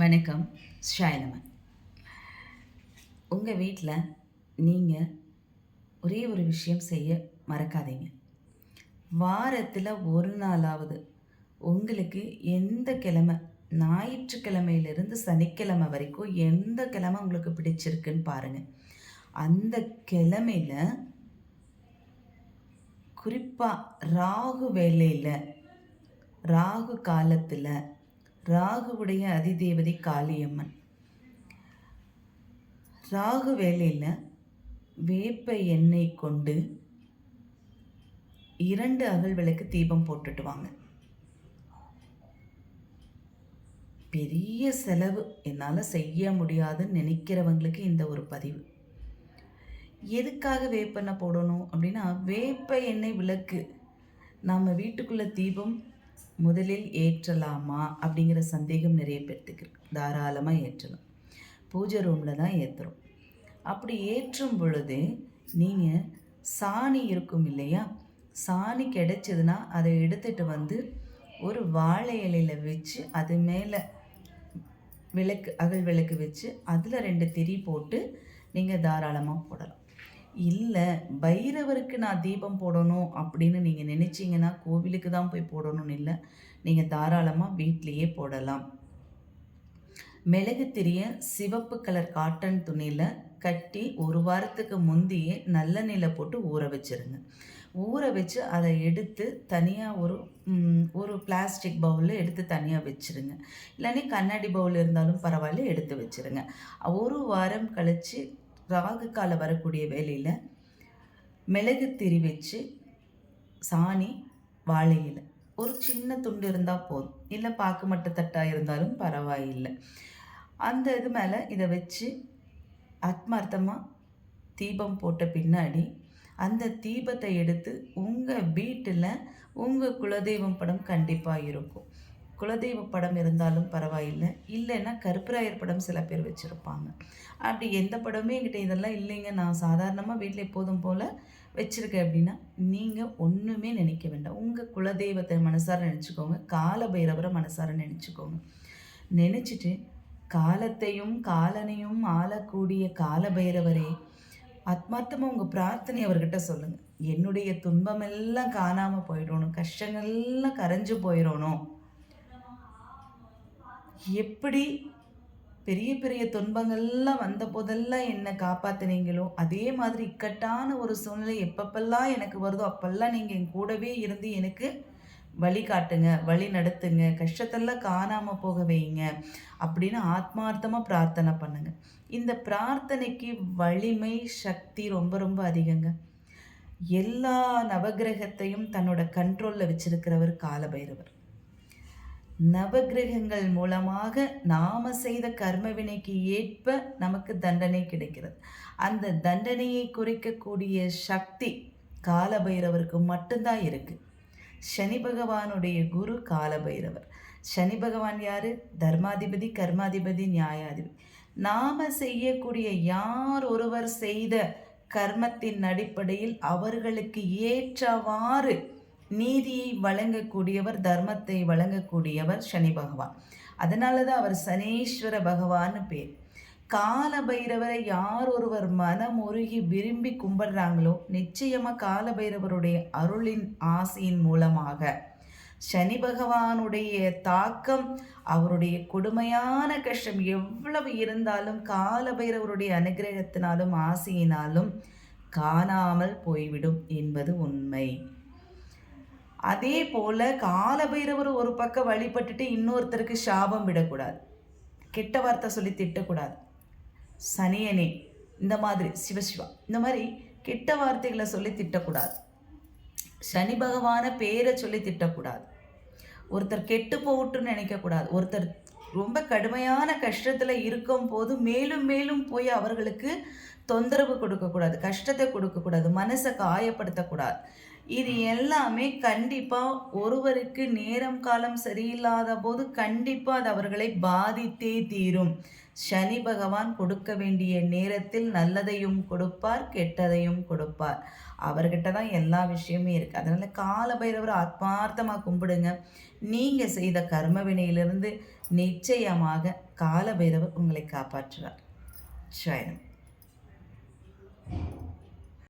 வணக்கம். ஷாயனமன். உங்கள் வீட்டில் நீங்கள் ஒரே ஒரு விஷயம் செய்ய மறக்காதீங்க. வாரத்தில் ஒரு நாளாவது உங்களுக்கு எந்த கிழமை, ஞாயிற்றுக்கிழமையிலிருந்து சனிக்கிழமை வரைக்கும் எந்த கிழமை உங்களுக்கு பிடிச்சிருக்குன்னு பாருங்கள். அந்த கிழமையில் குறிப்பாக ராகு வேளையில், ராகு காலத்தில், ராகுவுடைய அதிதேவதை காளியம்மன், ராகு வேளையில் வேப்ப எண்ணெய் கொண்டு 2 அகல் விளக்கு தீபம் போட்டுட்டு வாங்க. பெரிய செலவு என்னால் செய்ய முடியாதுன்னு நினைக்கிறவங்களுக்கு இந்த ஒரு பதிவு. எதுக்காக வேப்பெண்ணெய் போடணும் அப்படின்னா, வேப்ப எண்ணெய் விளக்கு நம்ம வீட்டுக்குள்ளே தீபம் முதலில் ஏற்றலாமா அப்படிங்கிற சந்தேகம் நிறைய பேர்த்துக்கு. தாராளமாக ஏற்றலாம். பூஜை ரூமில் தான் ஏற்றுறோம். அப்படி ஏற்றும் பொழுது நீங்கள் சாணி இருக்கும் இல்லையா, சாணி கிடைச்சதுன்னா அதை எடுத்துகிட்டு வந்து ஒரு வாழை இலையில் வச்சு அது மேலே விளக்கு, அகல் விளக்கு வச்சு அதில் 2 திரி போட்டு நீங்கள் தாராளமாக போடலாம். இல்லை பைரவருக்கு நான் தீபம் போடணும் அப்படின்னு நீங்கள் நினச்சிங்கன்னா கோவிலுக்கு தான் போய் போடணும்னு இல்லை, நீங்கள் தாராளமாக வீட்டிலையே போடலாம். மிளகு திரியை சிவப்பு கலர் காட்டன் துணியில் கட்டி 1 வாரத்துக்கு முந்தையே நல்லெண்ணெயில் போட்டு ஊற வச்சுருங்க. ஊற வச்சு அதை எடுத்து தனியாக ஒரு பிளாஸ்டிக் பவுலில் எடுத்து தனியாக வச்சுருங்க. இல்லைன்னா கண்ணாடி பவுல் இருந்தாலும் பரவாயில்ல, எடுத்து வச்சுருங்க. 1 வாரம் கழித்து ராகு காலம் வரக்கூடிய வேலையில் மிளகு திரி வச்சு சாணி வாழையில் ஒரு சின்ன துண்டு இருந்தால் போதும், இல்லை பாக்கு மட்ட தட்டாக இருந்தாலும் பரவாயில்லை. அந்த இது மேலே இதை வச்சு ஆத்மார்த்தமாக தீபம் போட்ட பின்னாடி அந்த தீபத்தை எடுத்து உங்கள் வீட்டில் உங்கள் குலதெய்வம் படம் கண்டிப்பாக இருக்கும். குலதெய்வ படம் இருந்தாலும் பரவாயில்லை, இல்லைன்னா கருப்பராயர் படம் சில பேர் வச்சுருப்பாங்க. அப்படி எந்த படமே என்கிட்ட இதெல்லாம் இல்லைங்க, நான் சாதாரணமாக வீட்டில் எப்போதும் போல் வச்சுருக்கேன் அப்படின்னா நீங்கள் ஒன்றுமே நினைக்க வேண்டாம். உங்கள் குலதெய்வத்தை மனசார நினச்சிக்கோங்க, கால பைரவரை மனசார நினச்சிக்கோங்க. நினச்சிட்டு காலத்தையும் காலனையும் ஆளக்கூடிய கால பைரவரே, ஆத்மார்த்தமாக உங்கள் பிரார்த்தனை அவர்கிட்ட சொல்லுங்கள். என்னுடைய துன்பமெல்லாம் காணாமல் போயிடணும், கஷ்டங்கள்லாம் கரைஞ்சு போயிடணும். எப்படி பெரிய பெரிய துன்பங்கள்லாம் வந்த போதெல்லாம் என்னை காப்பாற்றினீங்களோ, அதே மாதிரி இக்கட்டான ஒரு சூழ்நிலை எப்பப்பெல்லாம் எனக்கு வருதோ அப்பெல்லாம் நீங்கள் என் கூடவே இருந்து எனக்கு வழி காட்டுங்க, வழி நடத்துங்க, கஷ்டத்தெல்லாம் காணாமல் போக வைங்க அப்படின்னு ஆத்மார்த்தமாக பிரார்த்தனை பண்ணுங்க. இந்த பிரார்த்தனைக்கு வலிமை, சக்தி ரொம்ப ரொம்ப அதிகங்க. எல்லா நவகிரகத்தையும் தன்னோட கண்ட்ரோலில் வச்சிருக்கிறவர் காலபைரவர். நவகிரகங்கள் மூலமாக நாம செய்த கர்ம வினைக்கு ஏற்ப நமக்கு தண்டனை கிடைக்கிறது. அந்த தண்டனையை குறிக்கக்கூடிய சக்தி காலபைரவருக்கு மட்டும்தான் இருக்குது. சனி பகவானுடைய குரு காலபைரவர். சனி பகவான் யார்? தர்மாதிபதி, கர்மாதிபதி, நியாயாதிபதி. நாம் செய்யக்கூடிய யார் ஒருவர் செய்த கர்மத்தின் அடிப்படையில் அவர்களுக்கு ஏற்றவாறு நீதியை வழங்கக்கூடியவர், தர்மத்தை வழங்கக்கூடியவர் சனி பகவான். அதனால தான் அவர் சனீஸ்வர பகவான்னு பேர். கால பைரவரை யார் ஒருவர் மனம் உருகி விரும்பி கும்பிடுறாங்களோ நிச்சயமாக கால பைரவருடைய அருளின் ஆசையின் மூலமாக சனி பகவானுடைய தாக்கம், அவருடைய கொடுமையான கஷ்டம் எவ்வளவு இருந்தாலும் கால பைரவருடைய அனுகிரகத்தினாலும் ஆசையினாலும் காணாமல் போய்விடும் என்பது உண்மை. அதே போல கால பைரவர் ஒரு பக்கம் வழிபட்டுட்டு இன்னொருத்தருக்கு சாபம் விடக்கூடாது, கெட்ட வார்த்தை சொல்லி திட்டக்கூடாது. சனியனே, இந்த மாதிரி சிவசிவா, இந்த மாதிரி கெட்ட வார்த்தைகளை சொல்லி திட்டக்கூடாது. சனி பகவான பேரை சொல்லி திட்டக்கூடாது. ஒருத்தர் கெட்டு போகட்டுன்னு நினைக்கக்கூடாது. ஒருத்தர் ரொம்ப கடுமையான கஷ்டத்தில் இருக்கும் போது மேலும் மேலும் போய் அவர்களுக்கு தொந்தரவு கொடுக்கக்கூடாது, கஷ்டத்தை கொடுக்கக்கூடாது, மனசை காயப்படுத்தக்கூடாது. இது எல்லாமே கண்டிப்பாக ஒருவருக்கு நேரம் காலம் சரியில்லாத போது கண்டிப்பாக அது அவர்களை பாதித்தே தீரும். சனி பகவான் கொடுக்க வேண்டிய நேரத்தில் நல்லதையும் கொடுப்பார், கெட்டதையும் கொடுப்பார். அவர்கிட்ட தான் எல்லா விஷயமே இருக்குது. அதனால் கால பைரவர் ஆத்மார்த்தமாக கும்பிடுங்க. நீங்கள் செய்த கர்ம வினையிலிருந்து நிச்சயமாக காலபைரவர் உங்களை காப்பாற்றுவார். ஜெயம்.